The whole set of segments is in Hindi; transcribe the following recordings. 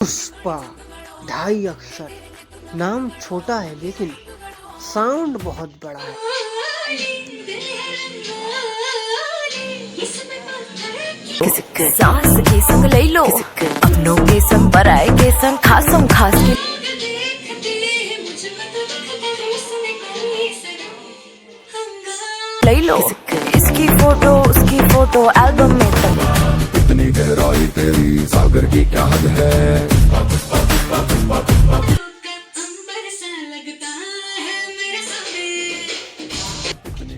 पुष्पा 2.5 अक्षर। नाम छोटा है लेकिन साउंड बहुत बड़ा है। सास के संग ले लो, अपनों के संग पराए के संग खासम खास के ले लो। इसकी फोटो उसकी फोटो एल्बम में तले। इतनी गहराई तेरी सागर की क्या हद है।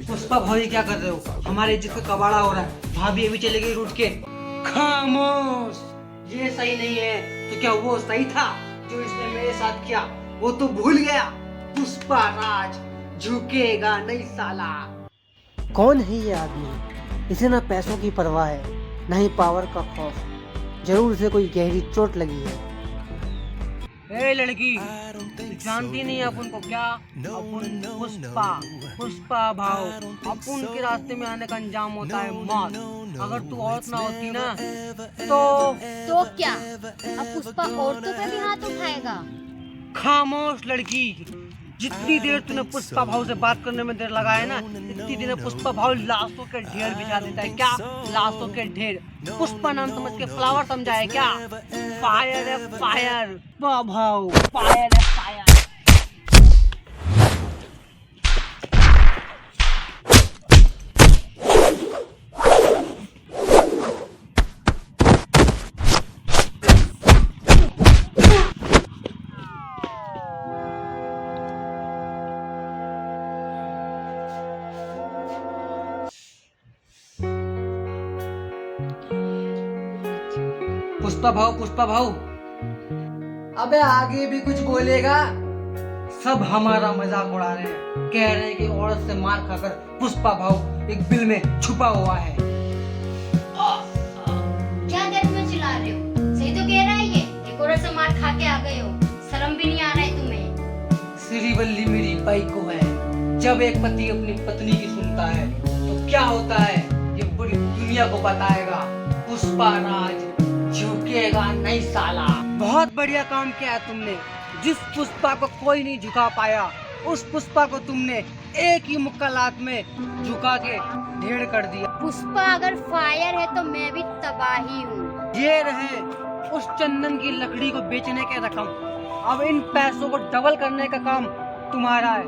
पुष्पा भाई क्या कर रहे हो? हमारे इज्जत का कबाड़ा हो रहा है। भाभी अभी चले गई रूठ के। खामोश, ये सही नहीं है तो क्या वो सही था जो इसने मेरे साथ किया? वो तो भूल गया। पुष्पा राज झुकेगा नहीं साला। कौन है ये आदमी? इसे ना पैसों की परवाह है ना ही पावर का खौफ। जरूर इसे कोई गहरी चोट लगी है। ए लड़की, जानती नहीं अपन को क्या? अपन पुष्पा, पुष्पा भाव। अपन के रास्ते में आने का अंजाम होता है मौत। अगर तू औरत ना होती ना तो क्या अब पुष्पा औरतों पे भी हाथ उठाएगा? खामोश लड़की, जितनी देर तूने पुष्पा भाव से बात करने में देर लगाया ना, इतनी देर में पुष्पा भाव लाशों के ढेर बिछा देता है। क्या लाशों के ढेर? पुष्पा नाम समझ के फ्लावर समझा है क्या? फायर है फायर, भाव फायर है फायर। पुष्पा भाऊ, अबे आगे भी कुछ बोलेगा? सब हमारा मजाक उड़ा रहे हैं। कह रहे हैं कि औरत से मार खाकर पुष्पा भाऊ एक बिल में छुपा हुआ है। क्या देर में चिल्ला रहे हो? सही तो कह रहा है ये। एक औरत से मार खा के आ गए हो, शर्म भी नहीं आ रहा है तुम्हें? श्रीवल्ली मेरी बाइको है। जब एक पति अपनी पत्नी की सुनता है तो क्या होता है ये पूरी दुनिया को बताएगा। पुष्पा राज झुकेगा नहीं साला। बहुत बढ़िया काम किया तुमने। जिस पुष्पा को कोई नहीं झुका पाया, उस पुष्पा को तुमने एक ही मुक्कालात में झुका के ढेर कर दिया। पुष्पा अगर फायर है तो मैं भी तबाही हूँ। ये रहे उस चंदन की लकड़ी को बेचने के रकम। अब इन पैसों को डबल करने का काम तुम्हारा है।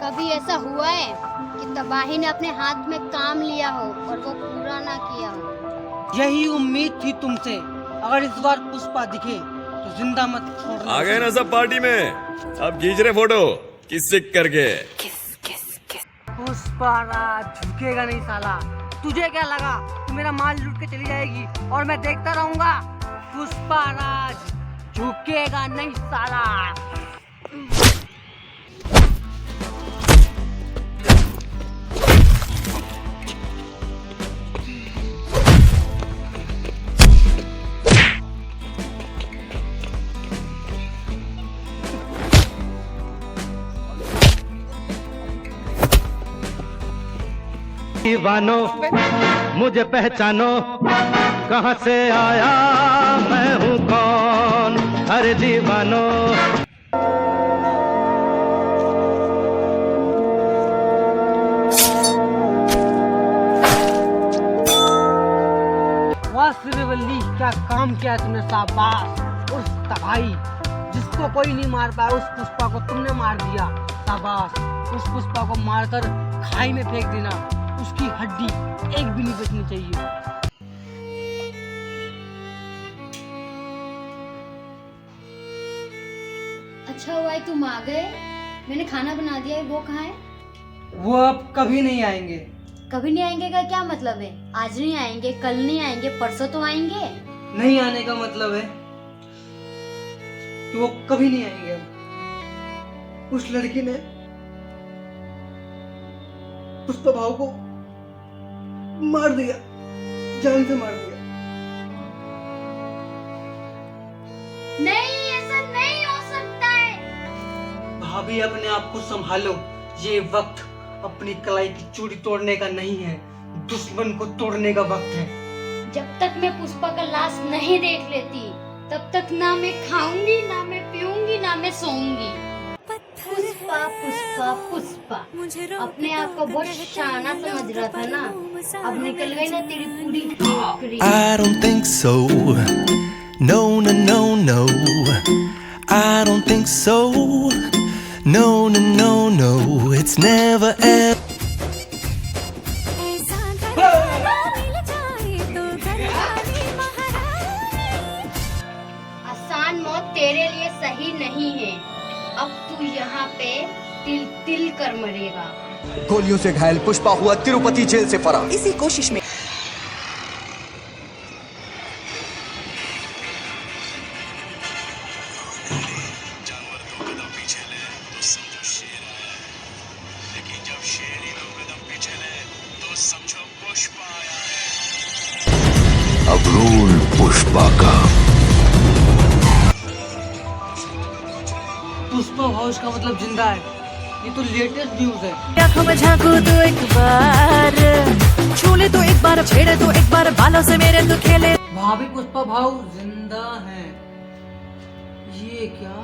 कभी ऐसा हुआ है कि तबाही ने अपने हाथ में काम लिया हो और वो पूरा ना किया हो? यही उम्मीद थी तुमसे। अगर इस बार पुष्पा दिखे तो जिंदा मत छोड़ना। आ गए ना सब पार्टी में, अब खींच रहे फोटो किस करके। पुष्पा राज झुकेगा नहीं साला। तुझे क्या लगा कि मेरा माल लूट के चली जाएगी और मैं देखता रहूंगा? पुष्पा राज झुकेगा नहीं साला। दीवानो मुझे पहचानो, कहाँ से आया मैं हूँ कौन? अरे दीवानो। वाह श्रीवल्ली, क्या काम किया तुमने। शाबाश। उस तबाही जिसको कोई नहीं मार पाया, उस पुष्पा को तुमने मार दिया। शाबाश। उस पुष्पा को मारकर खाई में फेंक देना। उसकी हड्डी एक भी नहीं बचनी चाहिए। अच्छा हुआ है तुम आ गए। मैंने खाना बना दिया है, वो कहाँ है? वो अब कभी नहीं आएंगे। कभी नहीं आएंगे का क्या मतलब है? आज नहीं आएंगे, कल नहीं आएंगे, परसों तो आएंगे। नहीं आने का मतलब है कि वो कभी नहीं आएंगे। अब उस लड़की ने पुष्पा भाव को मार दिया, जान से मार दिया। नहीं, ऐसा नहीं हो सकता है। भाभी अपने आप को संभालो। ये वक्त अपनी कलाई की चूड़ी तोड़ने का नहीं है, दुश्मन को तोड़ने का वक्त है। जब तक मैं पुष्पा का लाश नहीं देख लेती तब तक ना मैं खाऊंगी, ना मैं पीऊंगी, ना मैं सोऊंगी। पुष्पा पुष्पा पुष्पा, अपने आप को बहुत शाना समझ रहा था ना, अब निकल गई ना तेरी पूरी टोकरी। I don't think so. No, no, no, no. I don't think so. No, no, no, no. It's never ever. आसान मौत तेरे लिए सही नहीं है। अब तू यहाँ पे तिल तिल कर मरेगा। गोलियों से घायल पुष्पा हुआ तिरुपति जेल से फरार। इसी कोशिश में अब रोल पुष्पा का। पुष्पा भाव का मतलब जिंदा है। ये तो लेटेस्ट न्यूज है। आंखों में झांकू तो एक बार, छू ले तो एक बार, छेड़े तो एक बार, बालों से मेरे तो खेले। भाभी पुष्पा भाव जिंदा है। ये क्या?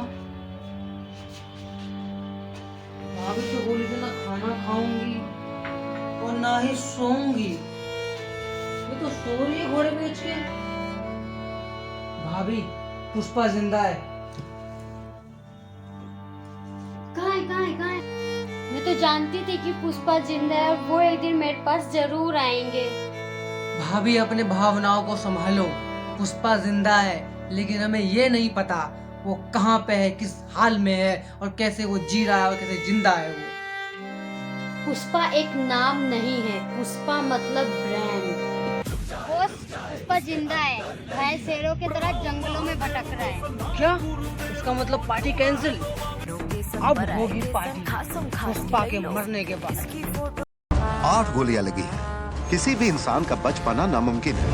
भाभी तो बोली थी ना खाना खाऊंगी और ना ही सोऊंगी। ये तो सो रही है घोड़े बेच के। भाभी पुष्पा जिंदा है। कहाँ है? मैं तो जानती थी कि पुष्पा जिंदा है और वो एक दिन मेरे पास जरूर आएंगे। भाभी अपने भावनाओं को संभालो। पुष्पा जिंदा है, लेकिन हमें ये नहीं पता वो कहाँ पे है, किस हाल में है और कैसे वो जी रहा है और कैसे जिंदा है वो। पुष्पा एक नाम नहीं है, पुष्पा मतलब ब्रांड। पुष्पा जिंदा है, घायल शेरों की तरह जंगलों में भटक रहा है। क्या? इसका मतलब पार्टी कैंसिल। अब होगी पार्टी पुष्पा के मरने के बाद। 8 गोलियां लगी हैं। किसी भी इंसान का बच पाना नामुमकिन है।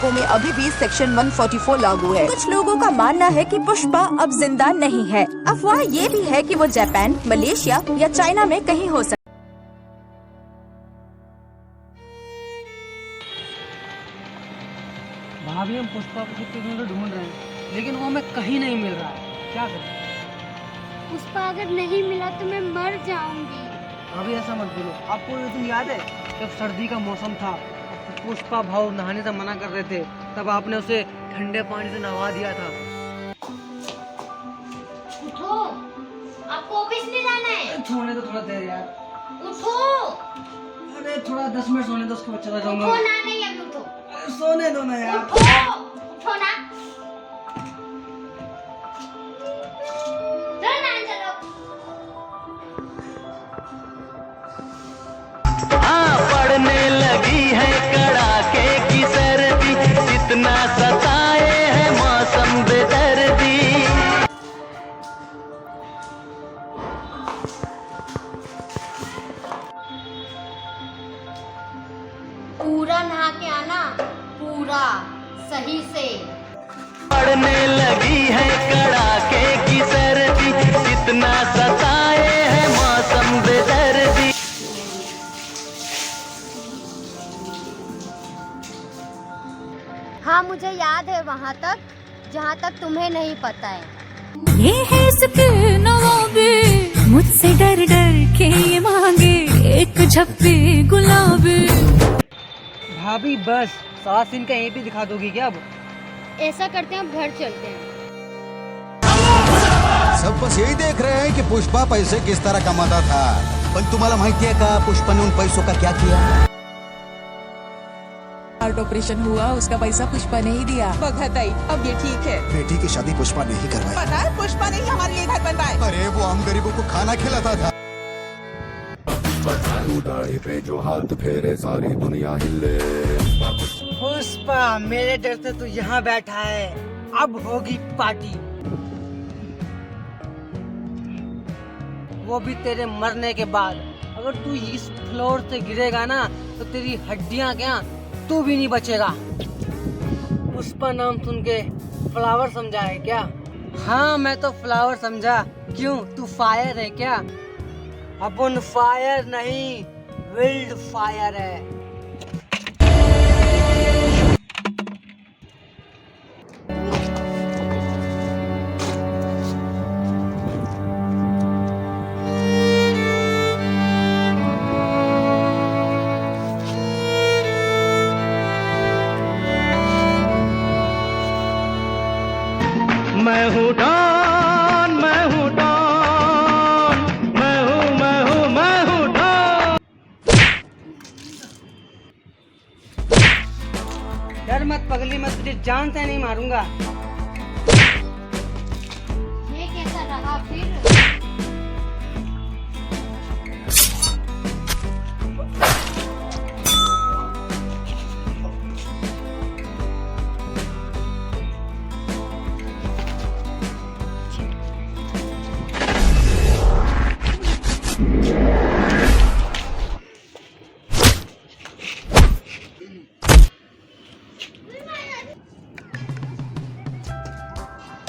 में अभी भी सेक्शन 144 लागू है। कुछ लोगों का मानना है कि पुष्पा अब जिंदा नहीं है। अफवाह ये भी है कि वो जापान, मलेशिया या चाइना में कहीं हो सकती। भाभी हम पुष्पा को कितने दिनों से ढूंढ रहे हैं, लेकिन वो हमें कहीं नहीं मिल रहा है। क्या करें? पुष्पा अगर नहीं मिला तो मैं मर जाऊंगी। अभी ऐसा मत बोलो। आपको ये दिन याद है जब सर्दी का मौसम था, पुष्पा भाव नहाने से मना कर रहे थे, तब आपने उसे ठंडे पानी से नहवा दिया था। उठो, आपको ऑफिस नहीं जाना है। सोने तो थोड़ा देर यार। उठो। अरे थोड़ा 10 मिनट सोने दो, उसके बाद चला जाऊंगा। उठो ना, नहीं अभी उठो। अरे सोने दो ना यार। उठो, उठो ना। चलो ना, चलो। पड़ने लगी है कड़ाके की सर्दी, इतना सताए है मौसम बेदर्दी। पूरा नहा के आना, पूरा सही से। पड़ने लगी है कड़ाके की सर्दी, इतना सताए है मौसम बेदर्दी। हाँ, मुझे याद है वहाँ तक जहाँ तक तुम्हें नहीं पता है। ये है इसके नवाबी, मुझसे डर डर के ये मांगे एक झप्पी गुलाबी। भाभी बस 7 दिन का यहीं पे दिखा दोगी क्या? अब ऐसा करते हैं, अब घर चलते हैं। सब बस यही देख रहे हैं कि पुष्पा पैसे किस तरह कमाता था। पण तुम्हाला माहिती है का पुष्पा ने उन पैसों का क्या किया? हार्ट ऑपरेशन हुआ, उसका पैसा पुष्पा ने ही दिया। बघा ताई, अब ये ठीक है। बेटी की शादी पुष्पा ने ही करवाई। पता है, पुष्पा ने ही हमारे लिए घर बनवाए। अरे वो हम गरीबों को खाना खिलाता था। पे जो हाथ फेरे सारी दुनिया हिले। पुष्पा मेरे डर से तू यहाँ बैठा है, अब होगी पार्टी, वो भी तेरे मरने के बाद। अगर तू इस फ्लोर से गिरेगा ना तो तेरी हड्डियां क्या, तू भी नहीं बचेगा। पुष्पा नाम सुन के फ्लावर समझा है क्या? हाँ, मैं तो फ्लावर समझा। क्यों, तू फायर है क्या? अपन फायर नहीं, विल्ड फायर है। मैं हूँ डॉन, मैं हूँ डॉन, मैं हूँ डॉन। डर मत पगली मत, तुझे जान से नहीं मारूंगा। ये कैसा रहा फिर?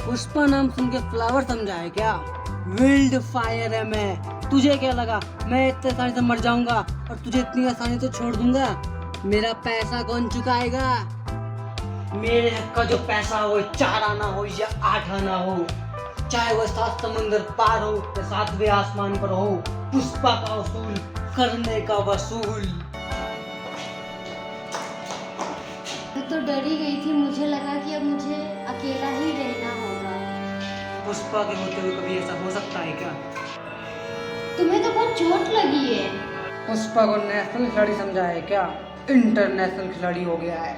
पुष्पा नाम सुन के फ्लावर समझा है क्या? विल्ड फायर है मैं। तुझे क्या लगा मैं इतने आसानी से मर जाऊंगा और तुझे इतनी आसानी से छोड़ दूंगा? मेरा पैसा कौन चुकाएगा? मेरे हक का जो पैसा हो, 4 आना हो या 8 आना हो, चाहे वो 7 समंदर पार हो या 7वें आसमान पर हो, पुष्पा का वसूल करने का वसूल। मैं तो डर ही गई थी, मुझे लगा कि अब मुझे अकेला ही रहना होगा। पुष्पा के होते हुए कभी ऐसा हो सकता है क्या? तुम्हें तो बहुत चोट लगी है। पुष्पा को नेशनल खिलाड़ी समझा है क्या? इंटरनेशनल खिलाड़ी हो गया है।